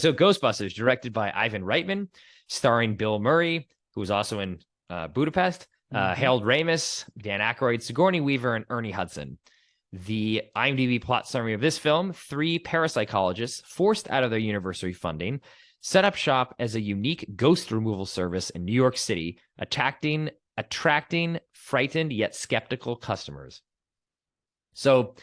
So Ghostbusters, directed by Ivan Reitman, starring Bill Murray, who was also in Budapest, Harold Ramis, Dan Aykroyd, Sigourney Weaver, and Ernie Hudson. The IMDb plot summary of this film: three parapsychologists forced out of their university funding set up shop as a unique ghost removal service in New York City, attracting frightened yet skeptical customers. So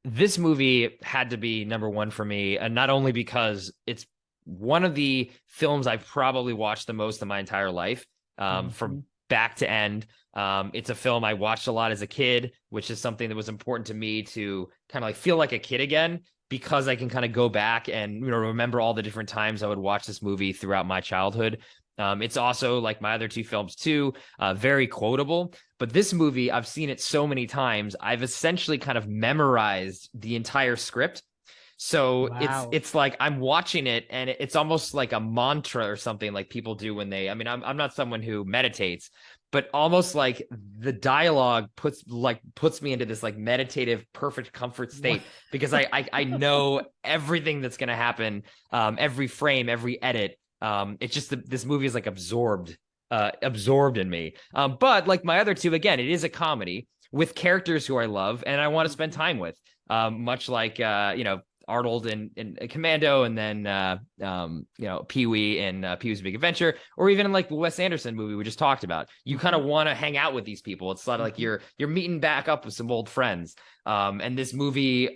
this movie had to be number one for me, and not only because it's one of the films I've probably watched the most in my entire life, from back to end. It's a film I watched a lot as a kid, which is something that was important to me to kind of like feel like a kid again, because I can kind of go back and, you know, remember all the different times I would watch this movie throughout my childhood. It's also, like my other two films too, very quotable. But this movie, I've seen it so many times, I've essentially kind of memorized the entire script. So it's like I'm watching it and it's almost like a mantra or something, like people do when they, I mean, I'm not someone who meditates, but almost like the dialogue puts me into this like meditative, perfect comfort state, because I know everything that's going to happen, every frame, every edit. It's just this movie is like absorbed in me. But like my other two, again, it is a comedy with characters who I love and I want to spend time with, much like Arnold in Commando, and then Pee-wee in Pee-wee's Big Adventure, or even in like the Wes Anderson movie we just talked about. You kind of want to hang out with these people. It's sort of like you're meeting back up with some old friends. And this movie,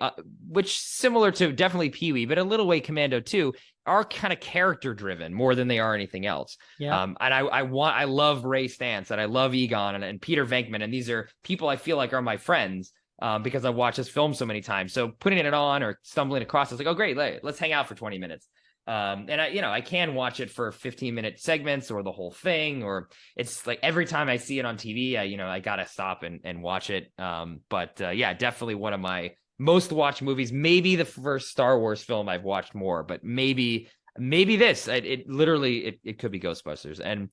which similar to definitely Pee-wee, but a little way Commando too, are kind of character driven more than they are anything else. Yeah. And I love Ray Stantz, and I love Egon and Peter Venkman, and these are people I feel like are my friends. Because I've watched this film so many times. So putting it on or stumbling across, it's like, oh, great, let's hang out for 20 minutes. And I can watch it for 15-minute segments or the whole thing, or it's like every time I see it on TV, I got to stop and watch it. But definitely one of my most watched movies, maybe the first Star Wars film I've watched more, but maybe this, it literally could be Ghostbusters. And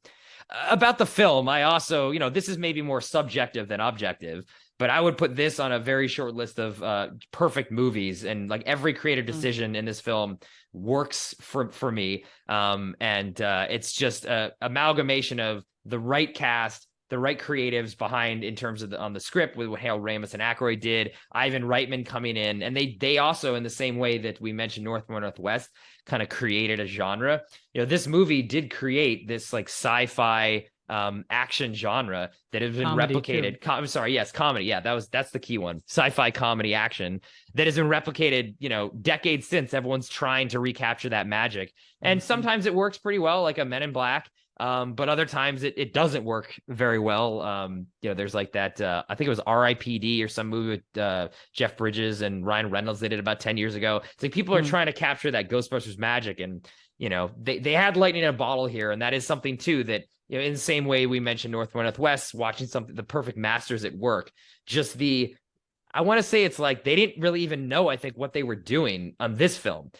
about the film, I also, this is maybe more subjective than objective, but I would put this on a very short list of perfect movies, and like every creative decision in this film works for me. And it's just a amalgamation of the right cast, the right creatives behind in terms of on the script, with what Harold Ramis and Aykroyd did, Ivan Reitman coming in, and they also, in the same way that we mentioned North by Northwest, kind of created a genre. This movie did create this like sci-fi action genre that has been comedy replicated. I'm sorry, yes, comedy. Yeah, that's the key one. Sci-fi comedy action that has been replicated, decades since. Everyone's trying to recapture that magic, and sometimes it works pretty well, like a Men in Black. But other times it doesn't work very well. There's like that, I think it was R.I.P.D. or some movie with Jeff Bridges and Ryan Reynolds they did about 10 years ago. It's like people are trying to capture that Ghostbusters magic, and they had lightning in a bottle here, and that is something too that, in the same way we mentioned North by Northwest, watching the perfect masters at work, just I want to say it's like they didn't really even know, I think, what they were doing on this film.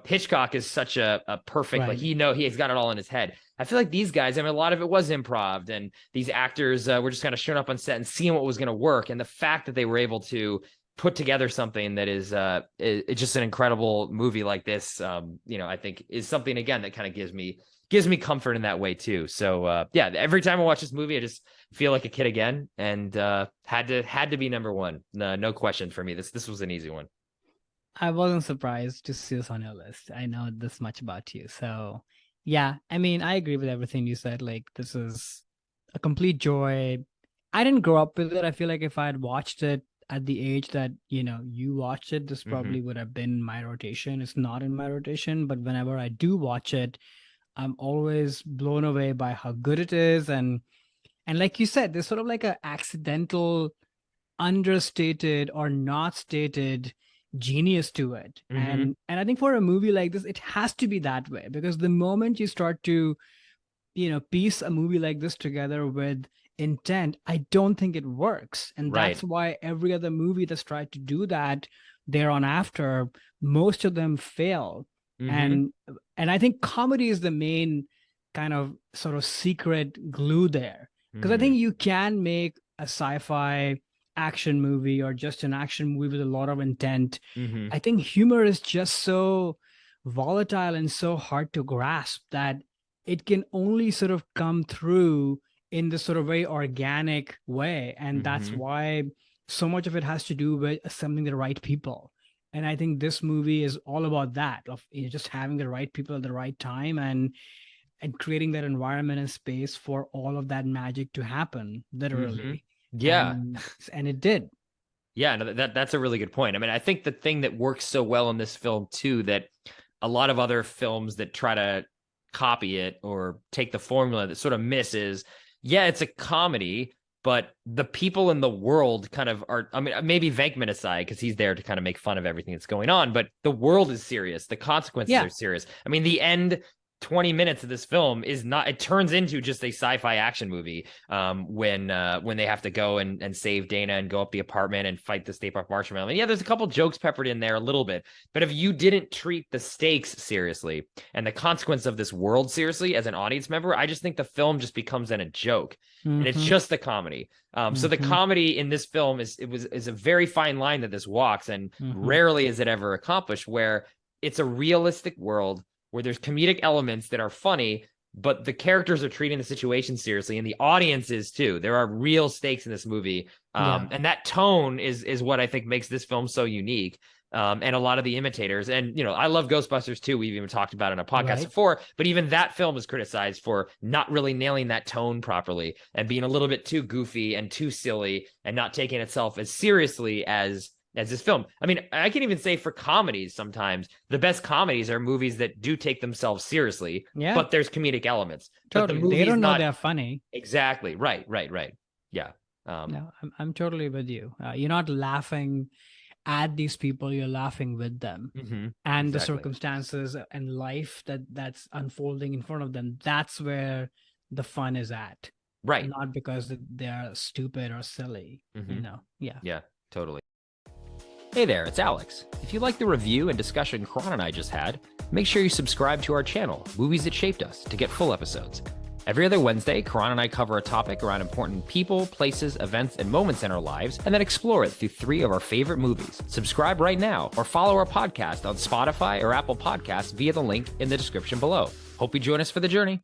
Hitchcock is such a perfect, right. Like he's got it all in his head. I feel like these guys, I mean, a lot of it was improv, and these actors were just kind of showing up on set and seeing what was going to work. And the fact that they were able to put together something that is just an incredible movie like this, I think is something, again, that kind of gives me comfort in that way too. So every time I watch this movie, I just feel like a kid again, and had to be number one. No question for me. This was an easy one. I wasn't surprised to see this on your list. I know this much about you. So yeah, I mean, I agree with everything you said. Like, this is a complete joy. I didn't grow up with it. I feel like if I had watched it at the age that, you watched it, this probably would have been my rotation. It's not in my rotation, but whenever I do watch it, I'm always blown away by how good it is. And like you said, there's sort of like an accidental, understated or not stated genius to it. And I think for a movie like this, it has to be that way, because the moment you start to, piece a movie like this together with intent, I don't think it works. And that's why every other movie that's tried to do that thereon after, most of them fail. And I think comedy is the main kind of sort of secret glue there, because I think you can make a sci-fi action movie or just an action movie with a lot of intent. I think humor is just so volatile and so hard to grasp that it can only sort of come through in this sort of very organic way. And that's why so much of it has to do with assembling the right people. And I think this movie is all about that, of just having the right people at the right time and creating that environment and space for all of that magic to happen, literally. Yeah. And it did. Yeah, no, that's a really good point. I mean, I think the thing that works so well in this film too, that a lot of other films that try to copy it or take the formula that sort of misses, yeah, it's a comedy, but the people in the world kind of are, I mean, maybe Venkman aside, because he's there to kind of make fun of everything that's going on, but the world is serious. The consequences are serious. I mean, the end 20 minutes of this film is not, it turns into just a sci-fi action movie when they have to go and save Dana and go up the apartment and fight the State Park Marshmallow. And yeah, there's a couple jokes peppered in there a little bit, but if you didn't treat the stakes seriously and the consequence of this world seriously as an audience member, I just think the film just becomes then a joke and it's just the comedy. So the comedy in this film is a very fine line that this walks, and rarely is it ever accomplished, where it's a realistic world where there's comedic elements that are funny, but the characters are treating the situation seriously, and the audience is too. There are real stakes in this movie. And that tone is what I think makes this film so unique. And a lot of the imitators, and I love Ghostbusters too. We've even talked about it in a podcast before, but even that film is criticized for not really nailing that tone properly and being a little bit too goofy and too silly and not taking itself as seriously as this film. I mean, I can even say for comedies, sometimes the best comedies are movies that do take themselves seriously, but there's comedic elements. Totally. But they don't know they're funny. Exactly. Right. Yeah. No, I'm totally with you. You're not laughing at these people, you're laughing with them. And the circumstances and life that's unfolding in front of them, that's where the fun is at. Right. Not because they're stupid or silly. Yeah, totally. Hey there, it's Alex. If you like the review and discussion Karan and I just had, make sure you subscribe to our channel, Movies That Shaped Us, to get full episodes. Every other Wednesday, Karan and I cover a topic around important people, places, events, and moments in our lives, and then explore it through 3 of our favorite movies. Subscribe right now, or follow our podcast on Spotify or Apple Podcasts via the link in the description below. Hope you join us for the journey.